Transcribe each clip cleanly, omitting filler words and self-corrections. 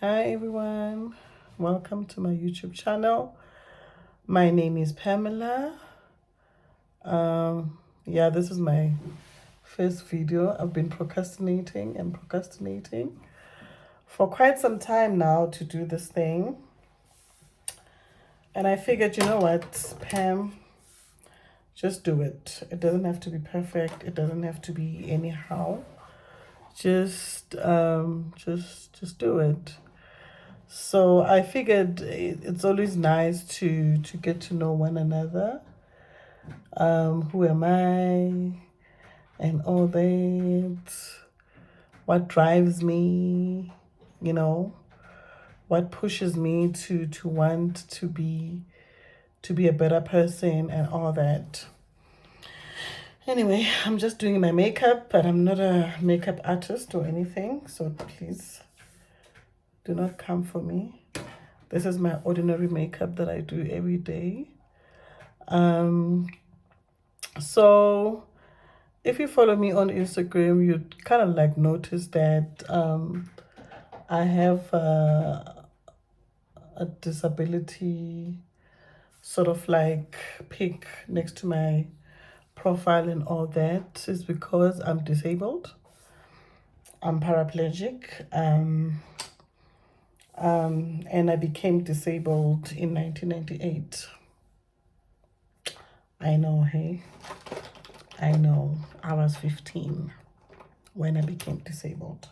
Hi everyone, welcome to my YouTube channel. My name is Pamela. Yeah, this is my first video. I've been procrastinating for quite some time now to do this thing. And I figured, you know what, Pam, just do it. It doesn't have to be perfect. It doesn't have to be anyhow. Just do it. So I figured it's always nice to get to know one another. Who am I and all that? What drives me? You know, what pushes me to want to be a better person and all that. Anyway, I'm just doing my makeup, but I'm not a makeup artist or anything, so please do not come for me. This is my ordinary makeup that I do every day. So if you follow me on Instagram, you'd kind of like notice that I have a disability sort of like pic next to my profile, and all that is because I'm disabled. I'm paraplegic. And I became disabled in 1998. I know, hey? I know. I was 15 when I became disabled.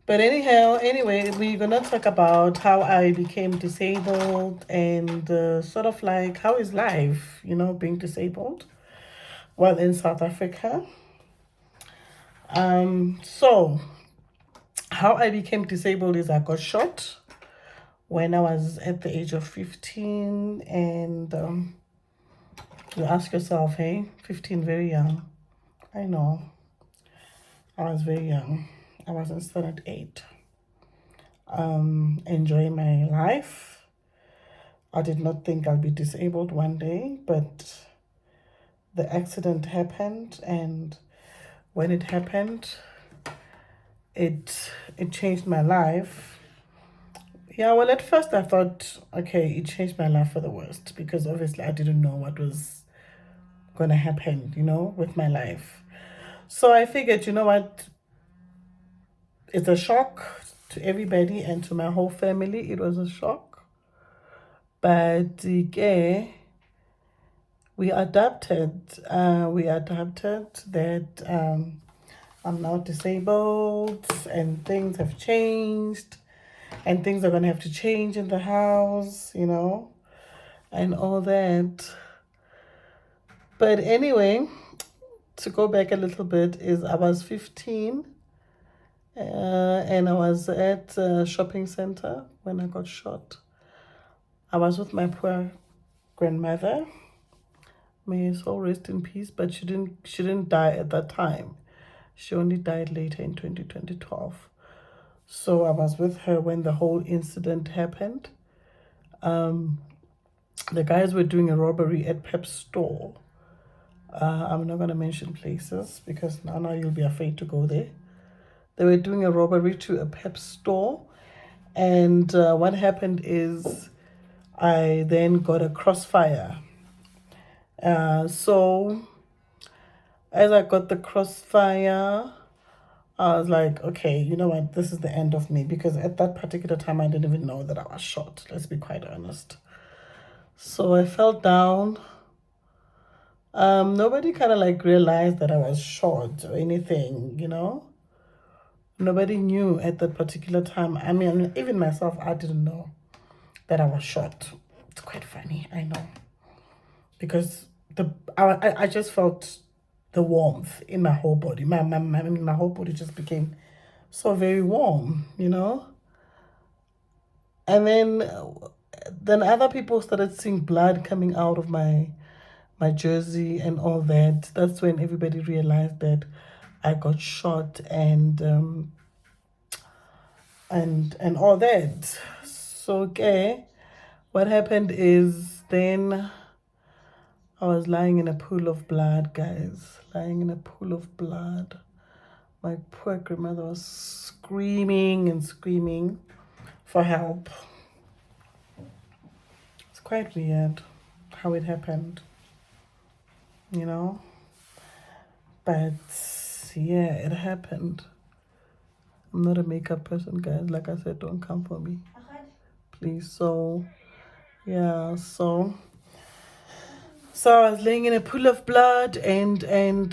But anyhow, anyway, we're gonna talk about how I became disabled and sort of like how is life, being disabled while in South Africa. So how I became disabled is I got shot when I was at the age of 15, and you ask yourself, hey, 15, very young. I know, I was very young. I was in standard 8, enjoying my life. I did not think I'll be disabled one day, but the accident happened, and when it happened, it changed my life. Yeah, well, at first I thought, okay, it changed my life for the worst because obviously I didn't know what was gonna happen, with my life. So I figured, you know what, it's a shock to everybody and to my whole family. It was a shock, but we adapted. We adapted that I'm now disabled and things have changed and things are going to have to change in the house, and all that. But anyway, to go back a little bit, is I was 15 and I was at a shopping center when I got shot. I was with my poor grandmother. May her soul rest in peace, but she didn't die at that time. She only died later in 2012. So I was with her when the whole incident happened. The guys were doing a robbery at Pep's store. I'm not going to mention places because now you'll be afraid to go there. They were doing a robbery to a Pep store. And what happened is I then got a crossfire. So as I got the crossfire, I was like, okay, you know what? This is the end of me, because at that particular time, I didn't even know that I was shot. Let's be quite honest. So I fell down. Nobody kind of like realized that I was shot or anything. Nobody knew at that particular time. I mean, even myself, I didn't know that I was shot. It's quite funny, I know. Because I just felt the warmth in my whole body. My whole body just became so very warm. And then other people started seeing blood coming out of my jersey and all that. That's when everybody realized that I got shot and all that. So okay, what happened is then I was lying in a pool of blood, guys. Lying in a pool of blood. My poor grandmother was screaming and screaming for help. It's quite weird how it happened, you know? But yeah, it happened. I'm not a makeup person, guys. Like I said, don't come for me, please. So yeah, so I was laying in a pool of blood, and then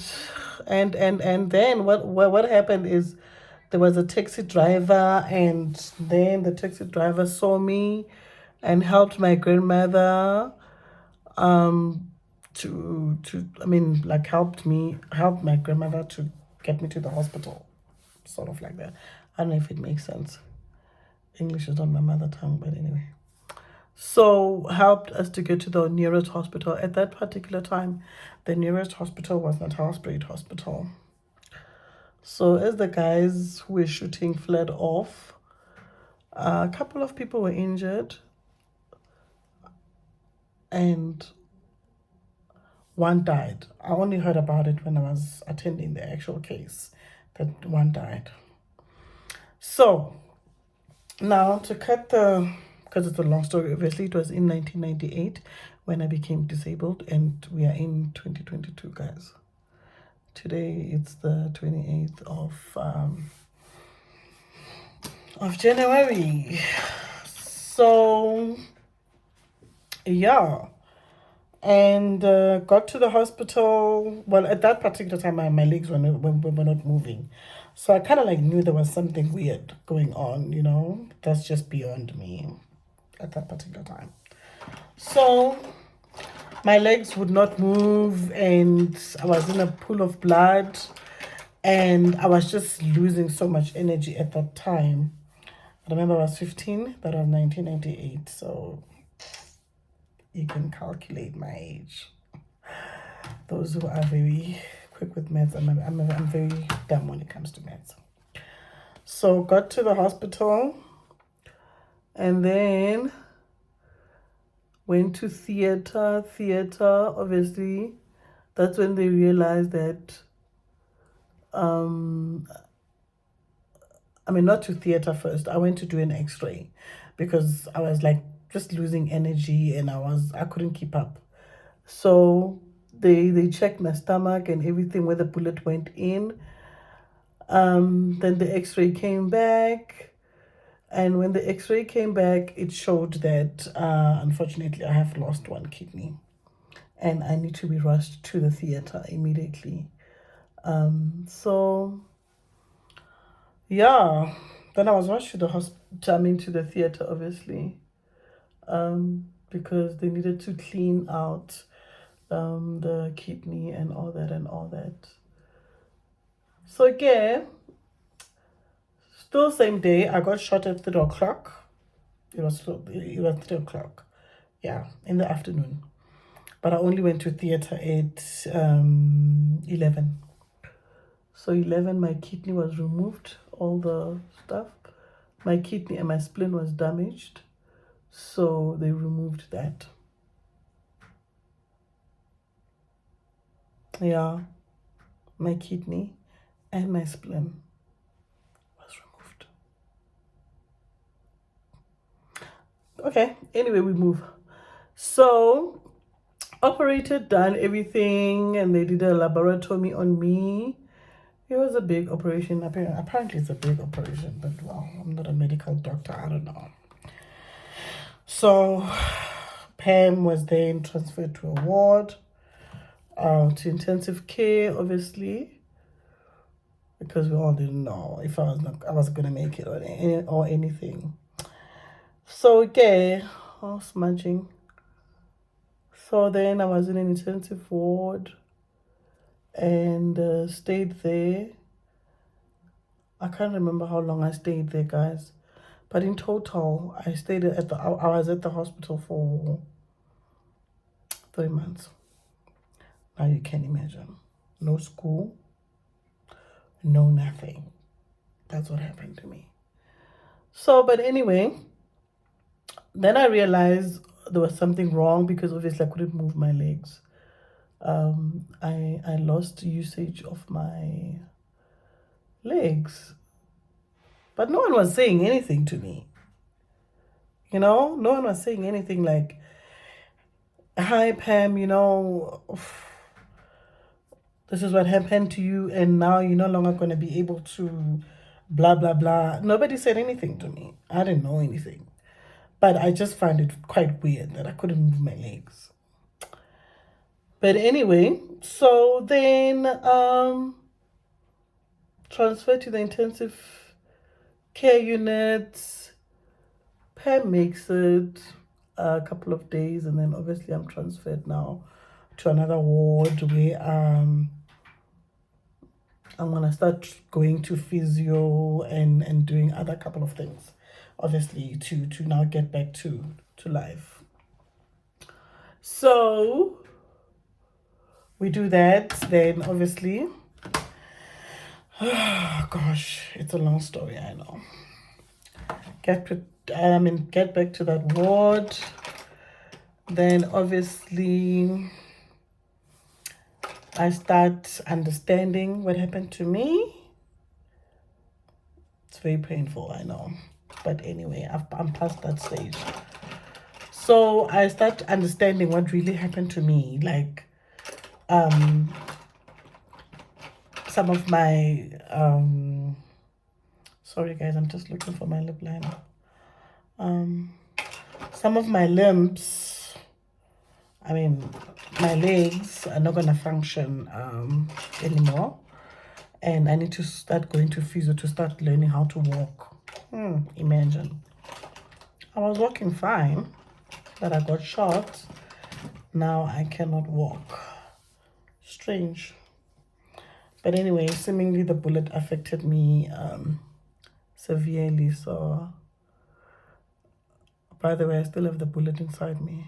what happened is there was a taxi driver, and then the taxi driver saw me and helped my grandmother um to I mean, like, helped my grandmother to get me to the hospital, sort of like that. I don't know if it makes sense. English is not my mother tongue, but anyway. So helped us to get to the nearest hospital. At that particular time, the nearest hospital was Natalspruit Hospital. So as the guys who were shooting fled off, a couple of people were injured, and one died. I only heard about it when I was attending the actual case, that one died. So now, to cut the, because it's a long story, obviously, it was in 1998 when I became disabled, and we are in 2022, guys. Today it's the 28th of January. So yeah, and got to the hospital. Well, at that particular time, my legs were not moving, so I kind of like knew there was something weird going on. You know, that's just beyond me at that particular time. So my legs would not move, and I was in a pool of blood, and I was just losing so much energy at that time. I remember I was 15. That was 1998. So you can calculate my age. Those who are very quick with maths, I'm very dumb when it comes to maths. So got to the hospital, and then went to theater. Obviously, that's when they realized that I mean, not to theater first. I went to do an X-ray because I was like just losing energy, and I couldn't keep up. So they checked my stomach and everything where the bullet went in. Then the X-ray came back, and when the X-ray came back, it showed that unfortunately I have lost one kidney, and I need to be rushed to the theater immediately. So yeah, then I was rushed to the to the theater, obviously, because they needed to clean out the kidney and all that. So again, still same day, I got shot at 3 o'clock. It was 3 o'clock, yeah, in the afternoon. But I only went to theater at 11. So 11, my kidney was removed, all the stuff. My kidney and my spleen was damaged, so they removed that. Yeah, my kidney and my spleen was removed. Okay, anyway, we move. So operated, done everything, and they did a laboratory on me. It was a big operation. Apparently it's a big operation, but well, I'm not a medical doctor. I don't know. So Pam was then transferred to a ward, to intensive care, obviously, because we all didn't know if I was gonna make it or anything. So okay, smudging. So then I was in an intensive ward, and stayed there. I can't remember how long I stayed there, guys, but in total, I was at the hospital for 3 months. Now you can imagine, no school, no nothing. That's what happened to me. So, but anyway, then I realized there was something wrong because obviously I couldn't move my legs. I lost usage of my legs. But no one was saying anything to me. You know, no one was saying anything like, hi, Pam, you know, this is what happened to you, and now you're no longer going to be able to blah, blah, blah. Nobody said anything to me. I didn't know anything. But I just found it quite weird that I couldn't move my legs. But anyway, so then transferred to the intensive care unit. Pam makes it a couple of days, and then obviously I'm transferred now to another ward where I'm gonna start going to physio and doing other couple of things, obviously to now get back to life. So we do that, then obviously, oh gosh, it's a long story, I know. Get back to that ward. Then obviously I start understanding what happened to me. It's very painful, I know. But anyway, I'm past that stage. So I start understanding what really happened to me. Like, some of my, sorry guys, I'm just looking for my lip liner. Some of my limbs, I mean, my legs are not going to function anymore. And I need to start going to physio to start learning how to walk. Imagine. I was walking fine, but I got shot. Now I cannot walk. Strange. But anyway, seemingly the bullet affected me severely. So, by the way, I still have the bullet inside me.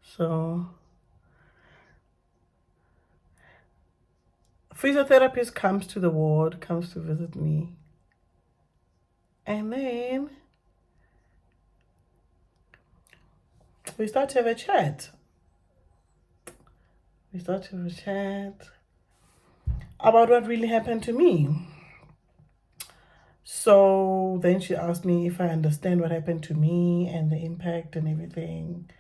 So, physiotherapist comes to the ward, comes to visit me. And then we start to have a chat. About what really happened to me. So then she asked me if I understand what happened to me and the impact and everything.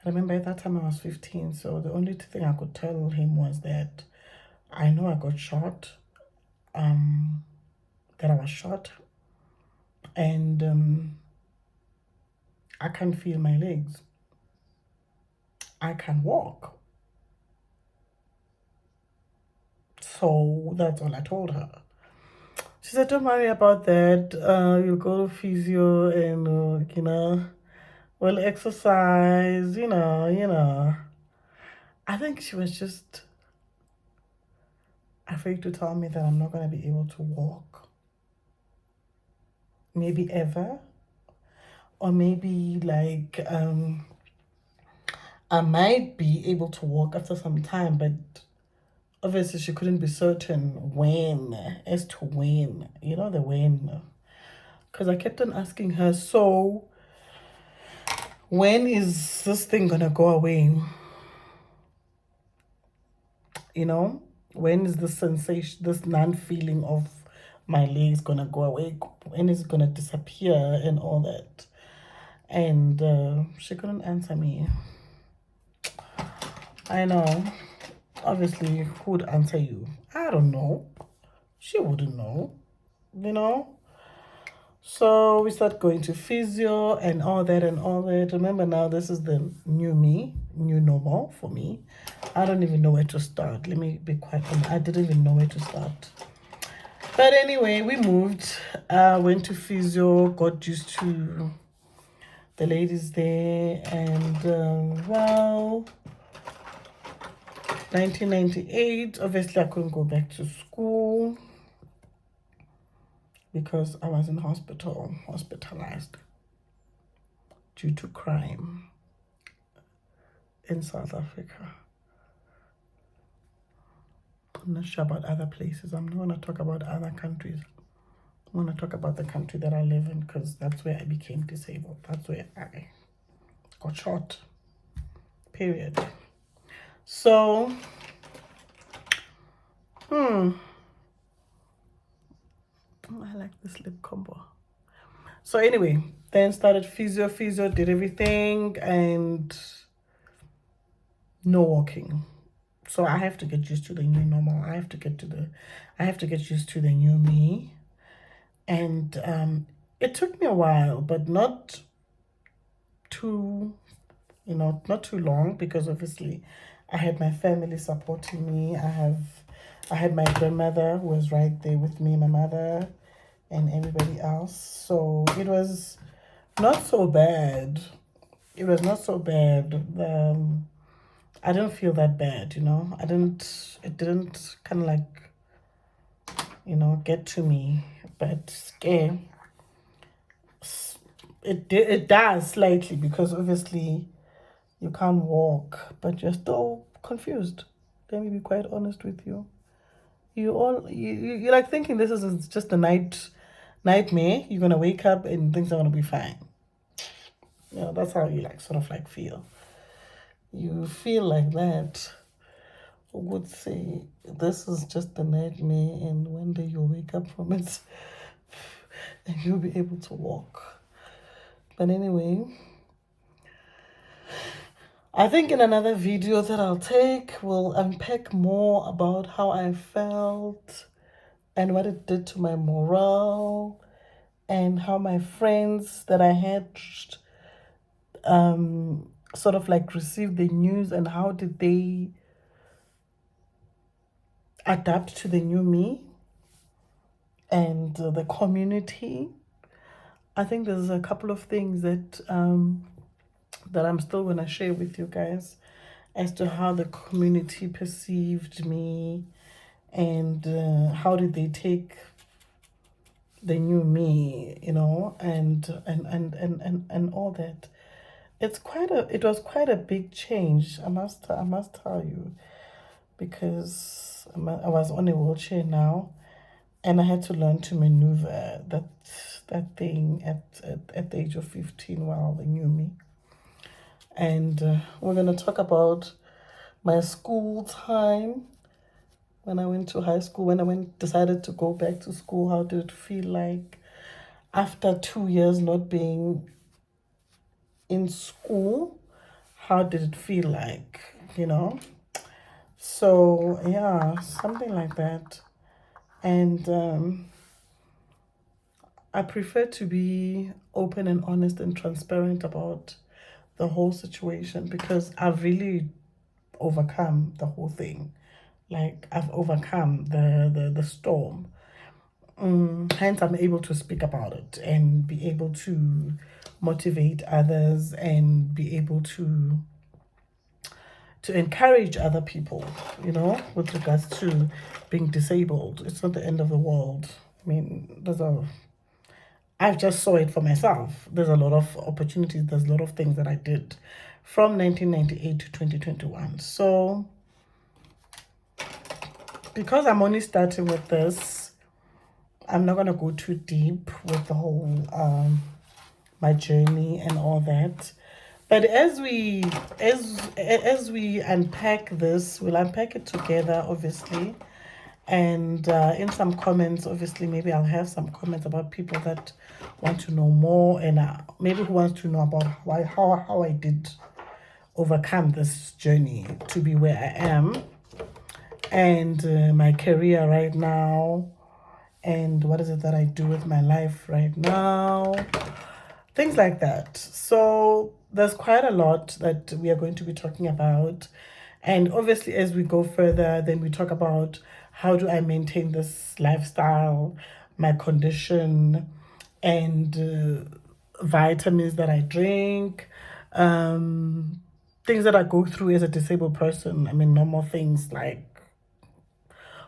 I remember at that time I was 15, so the only thing I could tell him was that I know I got shot, that I was shot, and I can't feel my legs. I can't walk. So that's all I told her. She said, don't worry about that. You'll go to physio and, well, exercise, I think she was just afraid to tell me that I'm not going to be able to walk. Maybe ever. Or maybe like I might be able to walk after some time, but obviously she couldn't be certain as to when, the when. Because I kept on asking her, so when is this thing gonna go away? When is the sensation, this non-feeling of my legs gonna go away? When is it gonna disappear and all that? And she couldn't answer me. I know. Obviously, who would answer you? I don't know. She wouldn't know, So we start going to physio and all that and all that. Remember now, this is the new me, new normal for me. I don't even know where to start. Let me be quite honest. I didn't even know where to start. But anyway, we moved, went to physio, got used to the ladies there, and well, 1998, obviously I couldn't go back to school because I was in hospitalized due to crime in South Africa. I'm not sure about other places. I'm not going to talk about other countries. I'm going to talk about the country that I live in because that's where I became disabled. That's where I got shot. Period. So, I like this lip combo. So anyway, then started physio, did everything, and no walking. So I have to get used to the new normal. I have to get used to the new me. And it took me a while, but not too, not too long, because obviously I had my family supporting me. I had my grandmother who was right there with me, my mother and everybody else. So it was not so bad. It was not so bad. I didn't feel that bad, it didn't kind of like, get to me. But scare, it does slightly, because obviously you can't walk, but you're still confused. Let me be quite honest with you. You're like thinking this is just a nightmare. You're gonna wake up and things are gonna be fine. That's how you like sort of like feel. You feel like that. I would say this is just a nightmare, and one day you'll wake up from it and you'll be able to walk. But anyway, I think in another video that I'll take, we'll unpack more about how I felt and what it did to my morale, and how my friends that I had sort of like received the news, and how did they adapt to the new me, and the community. I think there's a couple of things that that I'm still gonna share with you guys, as to how the community perceived me, and how did they take the new me, and all that. It was quite a big change. I must tell you, because I was on a wheelchair now, and I had to learn to maneuver that thing at the age of 15, while they knew me. And we're gonna talk about my school time, when I went to high school, when I decided to go back to school. How did it feel like after 2 years not being in school? How did it feel like, So yeah, something like that. And I prefer to be open and honest and transparent about the whole situation, because I've really overcome the whole thing. Like, I've overcome the storm. Hence, I'm able to speak about it and be able to motivate others, and be able to encourage other people, with regards to being disabled. It's not the end of the world. I mean, I've just saw it for myself. There's a lot of opportunities. There's a lot of things that I did from 1998 to 2021. So because I'm only starting with this, I'm not going to go too deep with the whole my journey and all that. But as we unpack this, we'll unpack it together, obviously. And in some comments, obviously, maybe I'll have some comments about people that want to know more, and maybe who wants to know about how I did overcome this journey to be where I am, and my career right now, and what is it that I do with my life right now, things like that. So there's quite a lot that we are going to be talking about. And obviously, as we go further, then we talk about how do I maintain this lifestyle, my condition, and vitamins that I drink, things that I go through as a disabled person. I mean, normal things like,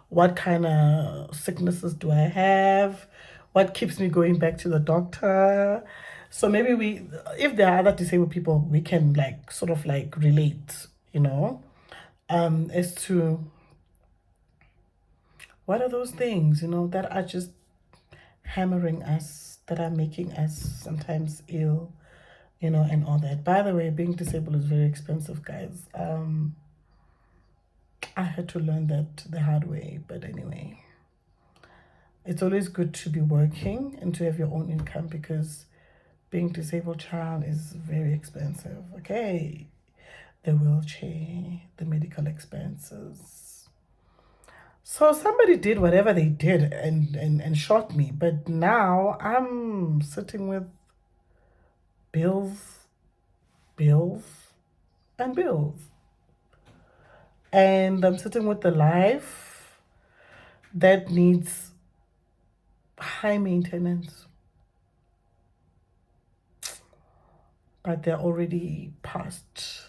what kind of sicknesses do I have? What keeps me going back to the doctor? So maybe if there are other disabled people, we can like sort of like relate, as to what are those things, that are just hammering us, that are making us sometimes ill, and all that. By the way, being disabled is very expensive, guys. I had to learn that the hard way, but anyway. it's always good to be working and to have your own income, because being disabled child is very expensive. Okay, the wheelchair, the medical expenses. So somebody did whatever they did and shot me, but now I'm sitting with bills, bills, and bills. And I'm sitting with the life that needs high maintenance, but they're already past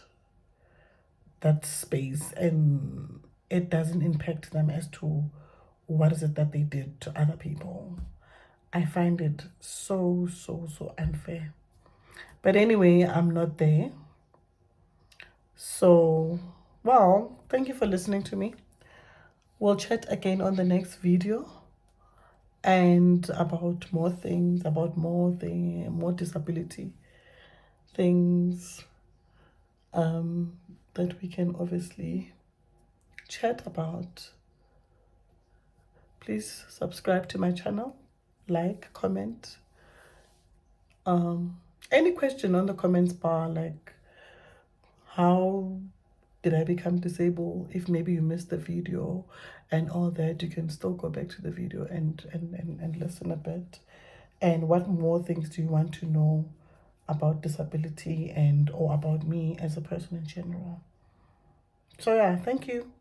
that space, and it doesn't impact them as to what is it that they did to other people. I find it so, so, so unfair. But anyway, I'm not there. So, well, thank you for listening to me. We'll chat again on the next video, and about more things, more disability things that we can obviously chat about. Please subscribe to my channel, like, comment. Any question on the comments bar, like how did I become disabled? If maybe you missed the video and all that, you can still go back to the video and listen a bit. And what more things do you want to know about disability and or about me as a person in general? So yeah, thank you.